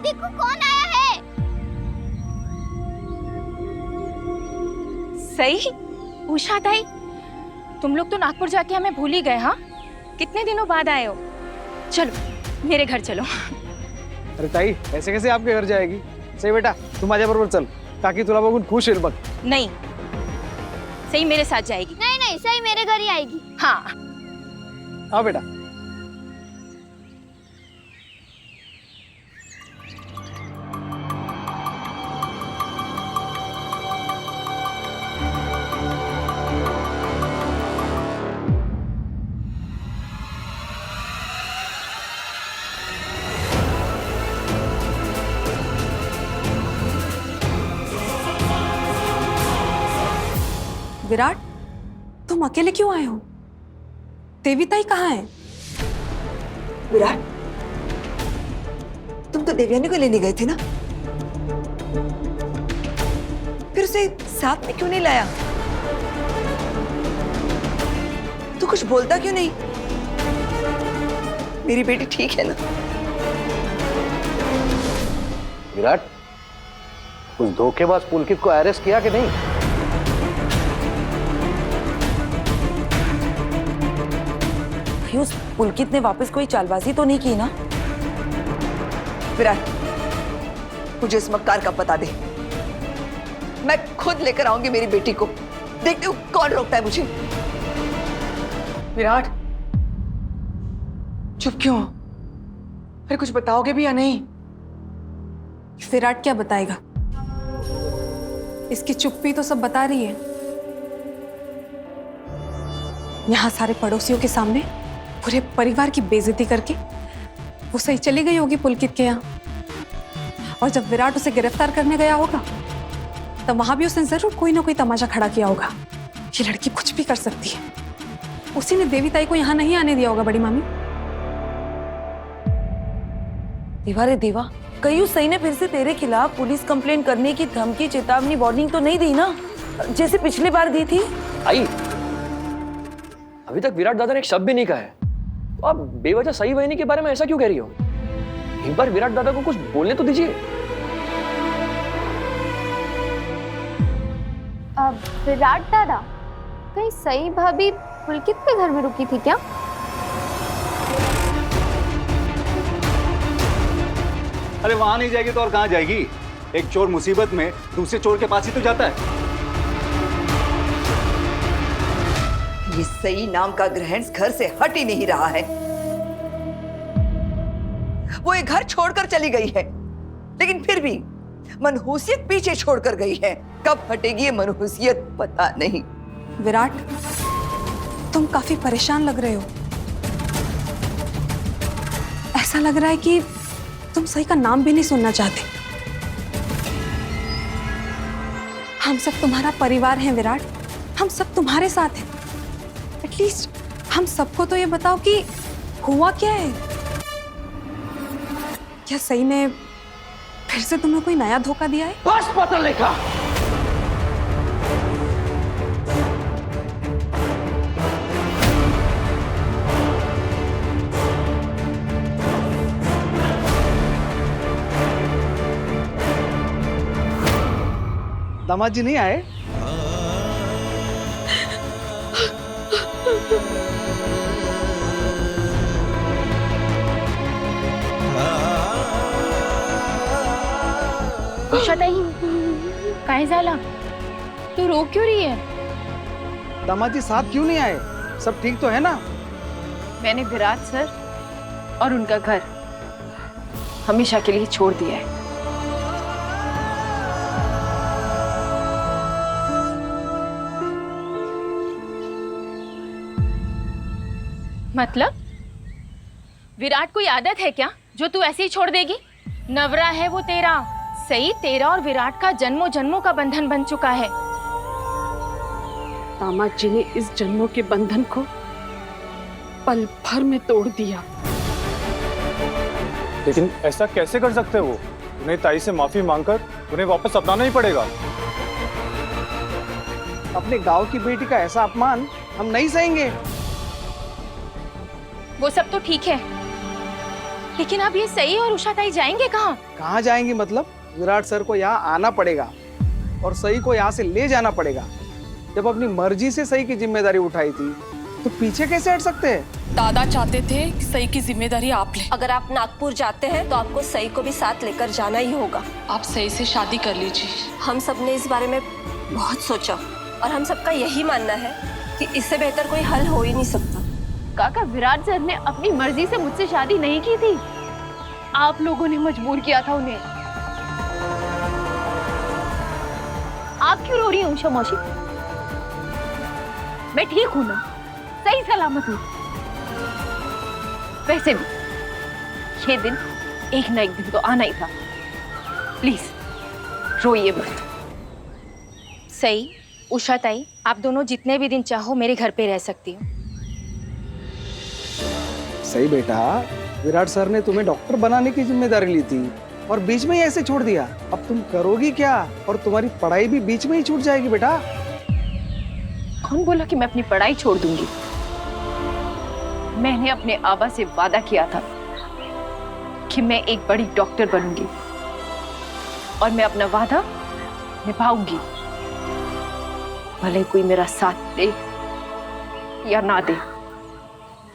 देखो कौन आया है। सही। उषा ताई, तुम लोग तो नागपुर जाके हमें भूल ही गए। हाँ, कितने दिनों बाद आए हो। चलो मेरे घर चलो। अरे ताई, ऐसे कैसे आपके घर जाएगी? सही बेटा, तू माझ्या बरोबर चल, काकी तुला बघून खुश होईल बघ। नहीं, सही मेरे साथ जाएगी। नहीं नहीं, सही मेरे घर ही आएगी। हाँ। आओ बेटा। विराट, तुम अकेले क्यों आए हो? देवीताई कहाँ है? विराट, तुम तो देवयानी को लेने गए थे ना, फिर उसे साथ में क्यों नहीं लाया? तू कुछ बोलता क्यों नहीं? मेरी बेटी ठीक है ना? विराट, उस धोखेबाज पुलकित को अरेस्ट किया कि नहीं? उस पुलकित ने वापस कोई चालबाजी तो नहीं की ना? विराट, मुझे इस मक्कार का पता दे, मैं खुद लेकर आऊंगी मेरी बेटी को। देखते हो कौन रोकता है मुझे। विराट, चुप क्यों? अरे कुछ बताओगे भी या नहीं? विराट क्या बताएगा? इसकी चुप्पी तो सब बता रही है। यहाँ सारे पड़ोसियों के सामने पूरे परिवार की बेइज्जती करके वो सही चली गई होगी पुलकित के यहाँ। और जब विराट उसे गिरफ्तार करने गया होगा तब वहां भी उसने जरूर कोई ना कोई तमाशा खड़ा किया होगा। ये लड़की कुछ भी कर सकती है। उसी ने देवीताई को यहाँ नहीं आने दिया होगा बड़ी मामी। देवा रे देवा, कहीं उस सही ने फिर से तेरे खिलाफ पुलिस कंप्लेंट करने की धमकी, चेतावनी, वार्निंग तो नहीं दी ना, जैसे पिछली बार दी थी? आई, अभी तक विराट दादा ने एक शब्द भी नहीं कहा है, तो आप बेवजह सही बहनी के बारे में ऐसा क्यों कह रही हो? एक बार विराट दादा को कुछ बोलने तो दीजिए। विराट दादा, कहीं सही भाभी पुलकित के घर में रुकी थी क्या? अरे वहां नहीं जाएगी तो और कहां जाएगी? एक चोर मुसीबत में दूसरे चोर के पास ही तो जाता है। ये सही नाम का ग्रहण घर से हट ही नहीं रहा है। वो ये घर छोड़कर चली गई है, लेकिन फिर भी मनहूसियत पीछे छोड़कर गई है। कब हटेगी ये मनहूसियत पता नहीं। विराट, तुम काफी परेशान लग रहे हो। ऐसा लग रहा है कि तुम सही का नाम भी नहीं सुनना चाहते। हम सब तुम्हारा परिवार हैं विराट, हम सब तुम्हारे साथ हैं। एटलीस्ट हम सबको तो ये बताओ कि हुआ क्या है। क्या सही ने फिर से तुम्हें कोई नया धोखा दिया है? बस पता लिखा। दामाद जी नहीं आए? उषा ताई, काय झाला? तू रो क्यों रही है? दामाद जी साथ क्यों नहीं आए? सब ठीक तो है ना? मैंने विराट सर और उनका घर हमेशा के लिए छोड़ दिया है। मतलब विराट कोई आदत है क्या जो तू ऐसे ही छोड़ देगी? नवरा है वो तेरा, सही तेरा और विराट का जन्मों जन्मों का बंधन बन चुका है। दामाद जी ने इस जन्मों के बंधन को पल भर में तोड़ दिया। लेकिन ऐसा कैसे कर सकते हो? उन्हें ताई से माफी मांगकर उन्हें वापस अपनाना ही पड़ेगा। अपने गांव की बेटी का ऐसा अपमान हम नहीं सहेंगे। वो सब तो ठीक है, लेकिन अब ये सही और उषा ताई जाएंगे कहाँ? कहाँ जाएंगी मतलब? विराट सर को यहाँ आना पड़ेगा और सही को यहाँ से ले जाना पड़ेगा। जब अपनी मर्जी से सही की जिम्मेदारी उठाई थी तो पीछे कैसे हट सकते हैं? दादा चाहते थे कि सही की जिम्मेदारी आप लें। अगर आप नागपुर जाते हैं तो आपको सई को भी साथ लेकर जाना ही होगा। आप सही से शादी कर लीजिए। हम सब ने इस बारे में बहुत सोचा और हम सबका यही मानना है कि इससे बेहतर कोई हल हो ही नहीं सकता। काका, विराट सर ने अपनी मर्जी से मुझसे शादी नहीं की थी, आप लोगों ने मजबूर किया था उन्हें। आप क्यों रो रही हैं उषा मौसी? मैं ठीक हूं ना, सही सलामत हूं। वैसे भी ये दिन एक ना एक दिन तो आना ही था। प्लीज रोइए मत। सही, उषा ताई, आप दोनों जितने भी दिन चाहो मेरे घर पे रह सकती हो। सही बेटा, विराट सर ने तुम्हें डॉक्टर बनाने की जिम्मेदारी ली थी और बीच में ही ऐसे छोड़ दिया। अब तुम करोगी क्या? और तुम्हारी पढ़ाई भी बीच में ही छूट जाएगी बेटा। कौन बोला कि मैं अपनी पढ़ाई छोड़ दूंगी? मैंने अपने आबा से वादा किया था कि मैं एक बड़ी डॉक्टर बनूंगी और मैं अपना वादा निभाऊंगी, भले कोई मेरा साथ दे या ना दे।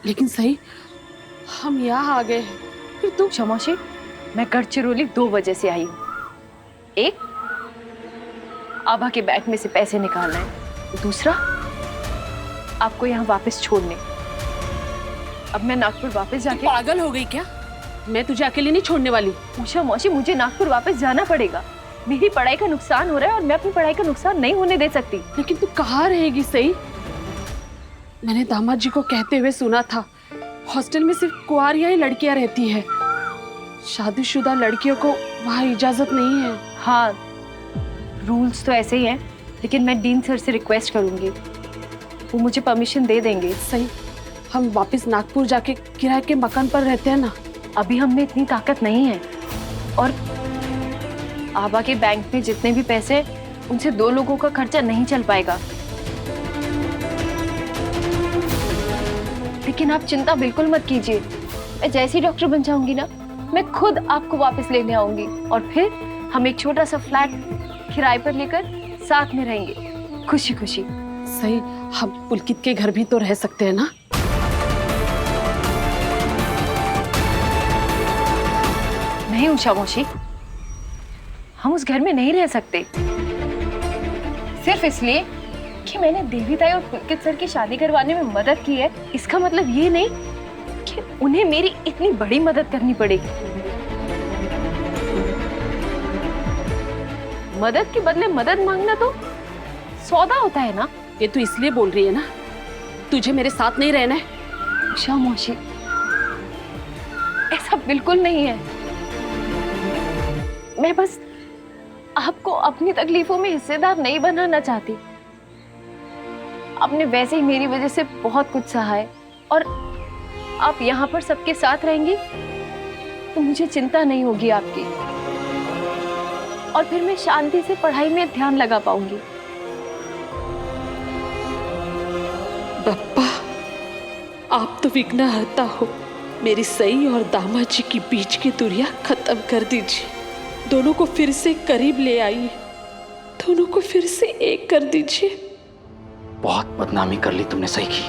लेकिन सही, हम यहाँ आ गए हैं, फिर तुम शमोशी, मैं गढ़चिरौली 2 वजह से आई हूँ। एक, आबा के बैंक में से पैसे निकालना है, दूसरा आपको यहाँ वापस छोड़ने। अब मैं नागपुर वापस जाके। पागल हो गई क्या? मैं तुझे अकेले नहीं छोड़ने वाली। उषा मौसी, मुझे नागपुर वापस जाना पड़ेगा। मेरी पढ़ाई का नुकसान हो रहा है और मैं अपनी पढ़ाई का नुकसान नहीं होने दे सकती। लेकिन तू कहाँ रहेगी सही? मैंने दामाद जी को कहते हुए सुना था हॉस्टल में सिर्फ कुंवारियां ही लड़कियां रहती है, शादीशुदा लड़कियों को वहाँ इजाजत नहीं है। हाँ, रूल्स तो ऐसे ही हैं, लेकिन मैं डीन सर से रिक्वेस्ट करूंगी, वो मुझे परमिशन दे देंगे। सही, हम वापस नागपुर जाके किराए के मकान पर रहते हैं ना। अभी हम में इतनी ताकत नहीं है और आबा के बैंक में जितने भी पैसे हैं, उनसे 2 लोगों का खर्चा नहीं चल पाएगा। लेकिन आप चिंता बिल्कुल मत कीजिए, मैं जैसी डॉक्टर बन जाऊंगी ना, मैं खुद आपको वापस लेने आऊंगी और फिर हम एक छोटा सा फ्लैट किराए पर लेकर साथ में रहेंगे, खुशी खुशी। सही, हम पुलकित के घर भी तो रह सकते हैं ना? नहीं उषा मौसी, हम उस घर में नहीं रह सकते, सिर्फ इसलिए कि मैंने देवी ताई और पुलकित सर की शादी करवाने में मदद की है। इसका मतलब ये नहीं कि उन्हें मेरी इतनी बड़ी मदद करनी पड़ेगी। मदद के बदले मदद मांगना तो सौदा होता है ना। ये तू इसलिए बोल रही है ना, तुझे मेरे साथ नहीं रहना है? उषा मौसी, ऐसा बिल्कुल नहीं है। मैं बस आपको अपनी तकलीफों में हिस्सेदार नहीं बनाना चाहती। आपने वैसे ही मेरी वजह से बहुत कुछ सहा है और आप यहाँ पर सबके साथ रहेंगी तो मुझे चिंता नहीं होगी आपकी, और फिर मैं शांति से पढ़ाई में ध्यान लगा पाऊंगी। बप्पा, आप तो विघ्नहर्ता हो। मेरी सई और दामाद जी की बीच की दूरियां खत्म कर दीजिए। दोनों को फिर से करीब ले आइए, दोनों को फिर से एक कर दीजिए। बहुत बदनामी कर ली तुमने सही की।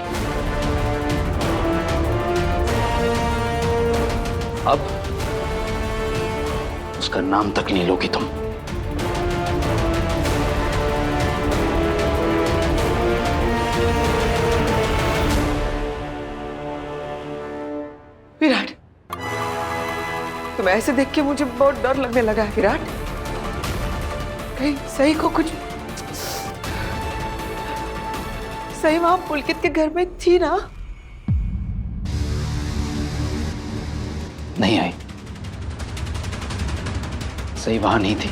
अब उसका नाम तक नहीं लोगी तुम। विराट, तुम ऐसे देख के मुझे बहुत डर लगने लगा है विराट। कहीं सही को कुछ, सही वहां पुलकित के घर में थी ना? नहीं आई, सही वहां नहीं थी।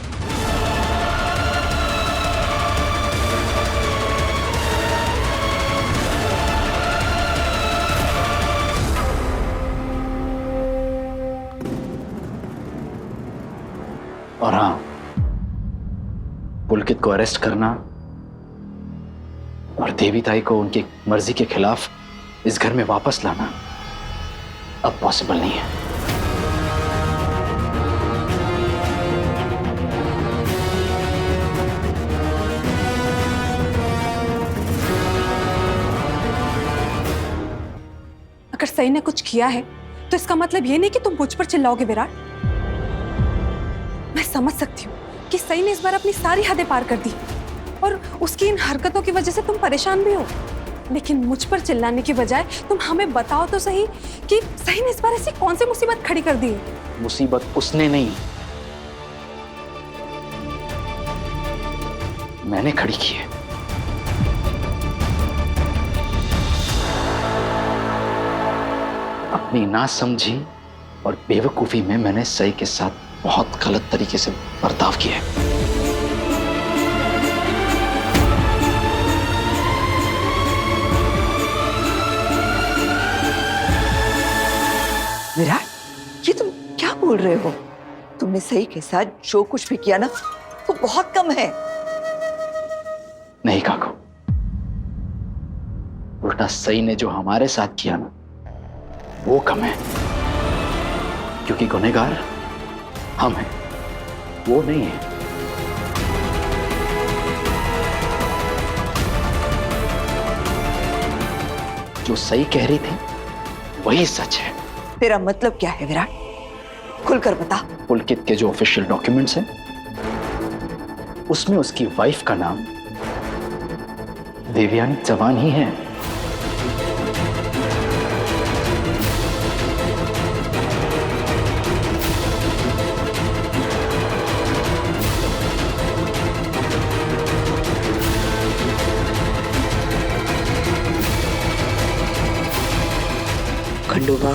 और हाँ, पुलकित को अरेस्ट करना और देवी ताई को उनकी मर्जी के खिलाफ इस घर में वापस लाना अब पॉसिबल नहीं है। सई ने कुछ किया है तो इसका मतलब ये नहीं कि तुम मुझ पर चिल्लाओगे विराट। मैं समझ सकती हूँ कि सई ने इस बार अपनी सारी हदें पार कर दी और उसकी इन हरकतों की वजह से तुम परेशान भी हो, लेकिन मुझ पर चिल्लाने की बजाय तुम हमें बताओ तो सही कि सई ने इस बार ऐसी कौन सी मुसीबत खड़ी कर दी है। मुसीबत उसने नहीं, मैंने खड़ी की है। अपनी नासमझी और बेवकूफी में मैंने सई के साथ बहुत गलत तरीके से बर्ताव किया है। विराट, ये तुम क्या बोल रहे हो? तुमने सही के साथ जो कुछ भी किया ना, वो बहुत कम है। नहीं काकू, उल्टा सई ने जो हमारे साथ किया ना, वो कम है, क्योंकि गुनहगार हम हैं, वो नहीं है। जो सही कह रही थी वही सच है। तेरा मतलब क्या है विराट? खुलकर बता। पुलकित के जो ऑफिशियल डॉक्यूमेंट्स हैं, उसमें उसकी वाइफ का नाम देवयानी चौहान ही है। खंडोबा,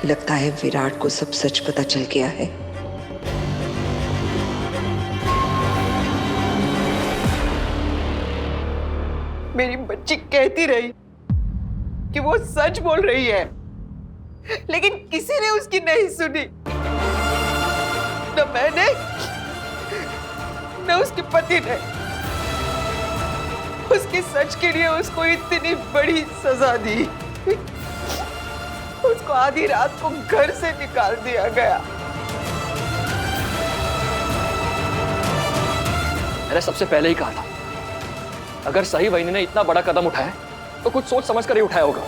लगता है विराट को सब सच पता चल गया है। मेरी बच्ची कहती रही कि वो सच बोल रही है, लेकिन किसी ने उसकी नहीं सुनी, न मैंने न उसके पति ने। उसके सच के लिए उसको इतनी बड़ी सजा दी, उसको आधी रात को घर से निकाल दिया गया। मैंने सबसे पहले ही कहा था, अगर सही वहीनी ने इतना बड़ा कदम उठाया तो कुछ सोच समझ कर ही उठाया होगा।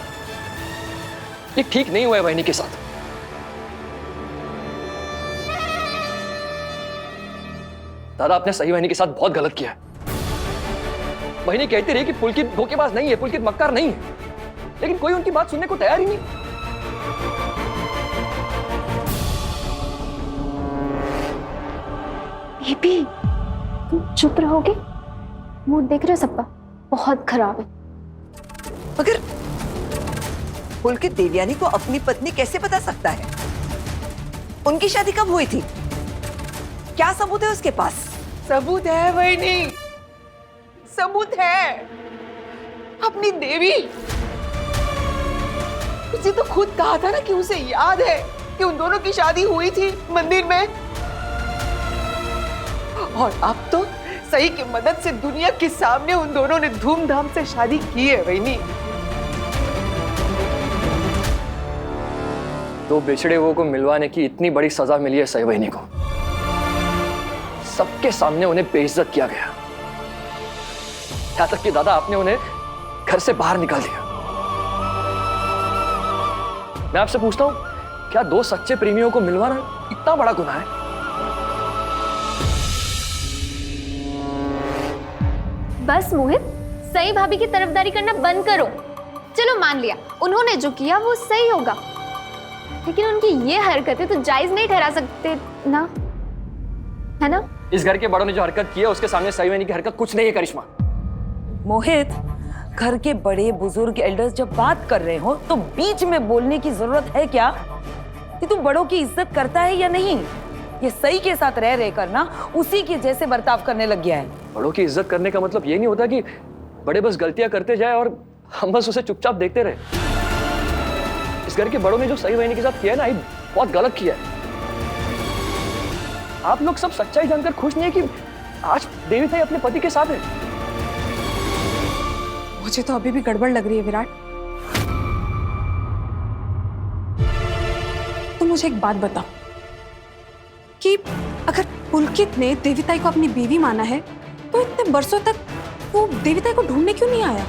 ये ठीक नहीं हुआ है वहीनी के साथ। दादा, आपने सही वहीनी के साथ बहुत गलत किया है। वहीनी कहती रही कि पुलकित धोखेबाज नहीं है, पुलकित मक्कार नहीं है, लेकिन कोई उनकी बात सुनने को तैयार ही नहीं। बेबी, तुम चुप रहोगे? मूड देख रहे हो सबका, बहुत खराब है। मगर पुलकित देवयानी को अपनी पत्नी कैसे बता सकता है? उनकी शादी कब हुई थी? क्या सबूत है उसके पास? सबूत है वहीनी, सबूत है। अपनी देवी, उसे तो खुद कहा था ना कि उसे याद है कि उन दोनों की शादी हुई थी मंदिर में। और अब तो सही की मदद से दुनिया के सामने उन दोनों ने धूमधाम से शादी की है वहीनी। दो बिछड़े हुओं को मिलवाने की इतनी बड़ी सजा मिली है सही वहीनी को। सबके सामने उन्हें बेइज्जत किया गया, यहां तक कि दादा आपने उन्हें घर से बाहर निकाल दिया। मैं आपसे पूछता हूं, क्या दो सच्चे प्रेमियों को मिलवाना इतना बड़ा गुनाह है? बस मोहित, सही भाभी की तरफदारी करना बंद करो। चलो मान लिया उन्होंने जो किया वो सही होगा, लेकिन उनकी ये हरकतें तो जायज नहीं ठहरा सकते ना, है ना? इस घर के बड़ों ने जो हरकत की है उसके सामने सही वहीनी की हरकत कुछ नहीं है करिश्मा। मोहित, घर के बड़े बुजुर्ग एल्डर्स जब बात कर रहे हो तो बीच में बोलने की जरूरत है क्या? कि तू बड़ों की इज्जत करता है या नहीं? ये सही के साथ रह रहकर ना उसी के जैसे बर्ताव करने लग गया है। बड़ों की इज्जत करने का मतलब ये नहीं होता कि बड़े बस गलतियां करते जाए और हम बस उसे चुपचाप देखते रहे। इस घर के बड़ों ने जो सही वहीनी के साथ किया है ना, ये बहुत गलत किया है। आप लोग सब सच्चाई जानकर खुश नहीं है कि आज देवी ताई अपने पति के साथ है। मुझे तो अभी भी गड़बड़ लग रही है विराट। तो मुझे एक बात बताओ कि अगर पुलकित ने देवीताई को अपनी बीवी माना है तो इतने बरसों तक वो देवीताई को ढूंढने क्यों नहीं आया?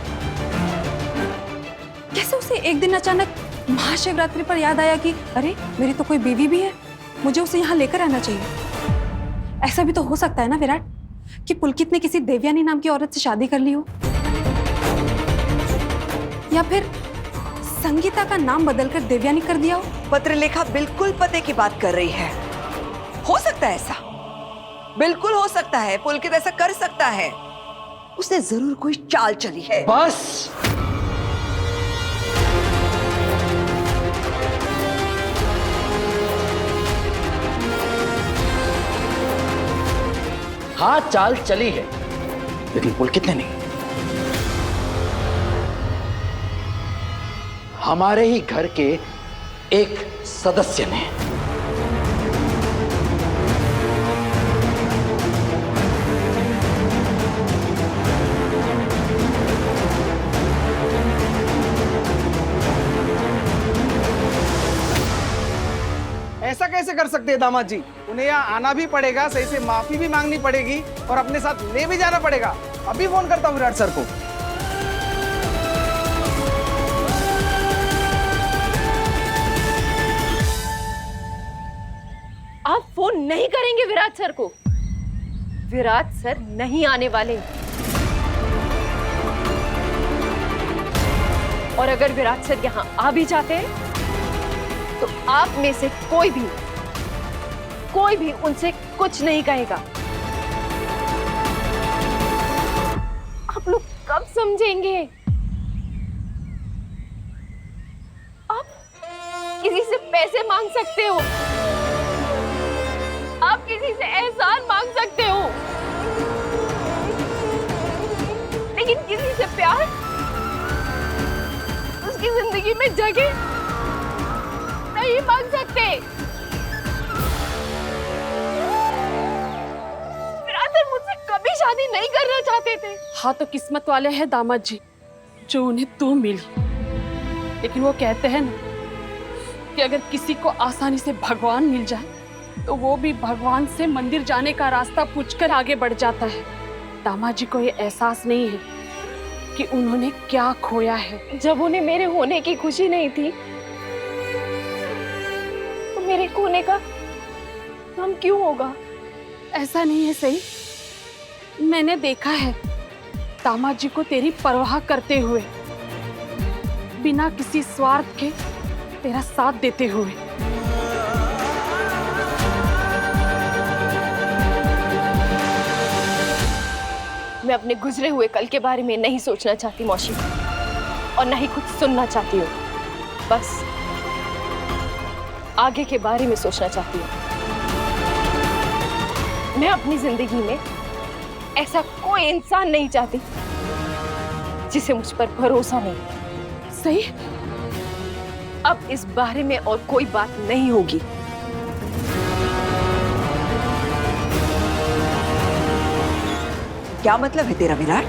कैसे उसे एक दिन अचानक महाशिवरात्रि पर याद आया कि अरे मेरी तो कोई बीवी भी है, मुझे उसे यहाँ लेकर आना चाहिए। ऐसा भी तो हो सकता है ना विराट कि पुलकित ने किसी देवयानी नाम की औरत से शादी कर ली हो, या फिर संगीता का नाम बदलकर देवयानी कर दिया हो। पत्रलेखा बिल्कुल पते की बात कर रही है। हो सकता है ऐसा, बिल्कुल हो सकता है। पुलकित ऐसा कर सकता है। उसने जरूर कोई चाल चली है। बस हाँ, चाल चली है, लेकिन पुलकित ने नहीं। हमारे ही घर के एक सदस्य ने। ऐसा कैसे कर सकते हैं दामाद जी? उन्हें यहाँ आना भी पड़ेगा, सही से माफी भी मांगनी पड़ेगी और अपने साथ ले भी जाना पड़ेगा। अभी फोन करता हूँ विराट सर को। आप फोन नहीं करेंगे विराट सर को? विराट सर नहीं आने वाले। और अगर विराट सर यहाँ आ भी जाते हैं तो आप में से कोई भी उनसे कुछ नहीं कहेगा। आप लोग कब समझेंगे? आप किसी से पैसे मांग सकते हो, आप किसी से एहसान मांग सकते हो, लेकिन किसी से प्यार, उसकी जिंदगी में जगह नहीं मांग सकते। विराट मुझसे कभी शादी नहीं करना चाहते थे। हाँ तो किस्मत वाले हैं दामाद जी जो उन्हें तू मिली। लेकिन वो कहते हैं ना कि अगर किसी को आसानी से भगवान मिल जाए तो वो भी भगवान से मंदिर जाने का रास्ता पूछकर आगे बढ़ जाता है। दामाद जी को ये एहसास नहीं है कि उन्होंने क्या खोया है। जब उन्हें मेरे होने की खुशी नहीं थी तो मेरे खोने का गम क्यों होगा? ऐसा नहीं है सही, मैंने देखा है दामाद जी को तेरी परवाह करते हुए, बिना किसी स्वार्थ के तेरा साथ देते हुए। मैं अपने गुजरे हुए कल के बारे में नहीं सोचना चाहती मौसी, और न ही कुछ सुनना चाहती हूँ। बस आगे के बारे में सोचना चाहती हूँ। मैं अपनी जिंदगी में ऐसा कोई इंसान नहीं चाहती जिसे मुझ पर भरोसा नहीं। सही, अब इस बारे में और कोई बात नहीं होगी। क्या मतलब है तेरा विराट?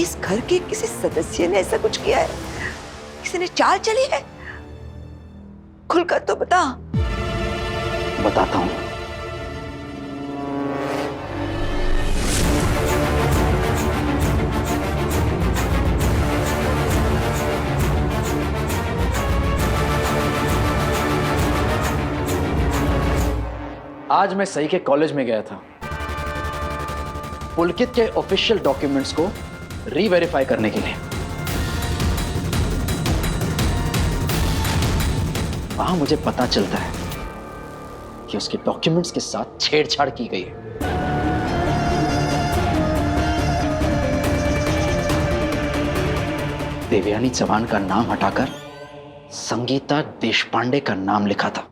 इस घर के किसी सदस्य ने ऐसा कुछ किया है? किसी ने चाल चली है? खुलकर तो बता। बताता हूं। आज मैं सही के कॉलेज में गया था पुलकित के ऑफिशियल डॉक्यूमेंट्स को रीवेरीफाई करने के लिए। वहां मुझे पता चलता है कि उसके डॉक्यूमेंट्स के साथ छेड़छाड़ की गई है। देवयानी चौहान का नाम हटाकर संगीता देशपांडे का नाम लिखा था।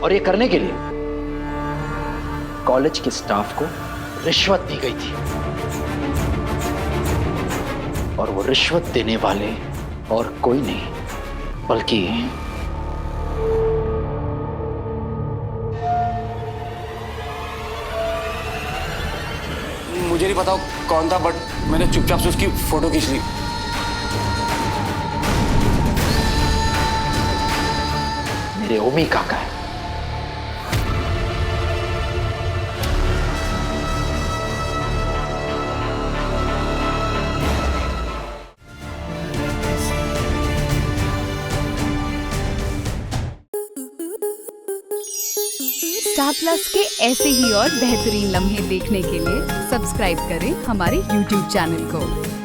और ये करने के लिए कॉलेज के स्टाफ को रिश्वत दी गई थी, और वो रिश्वत देने वाले और कोई नहीं बल्कि मुझे नहीं पता कौन था, बट मैंने चुपचाप से उसकी फोटो खींच ली। मेरे ओमी काका है। स्टार प्लस के ऐसे ही और बेहतरीन लम्हे देखने के लिए सब्सक्राइब करें हमारे YouTube चैनल को।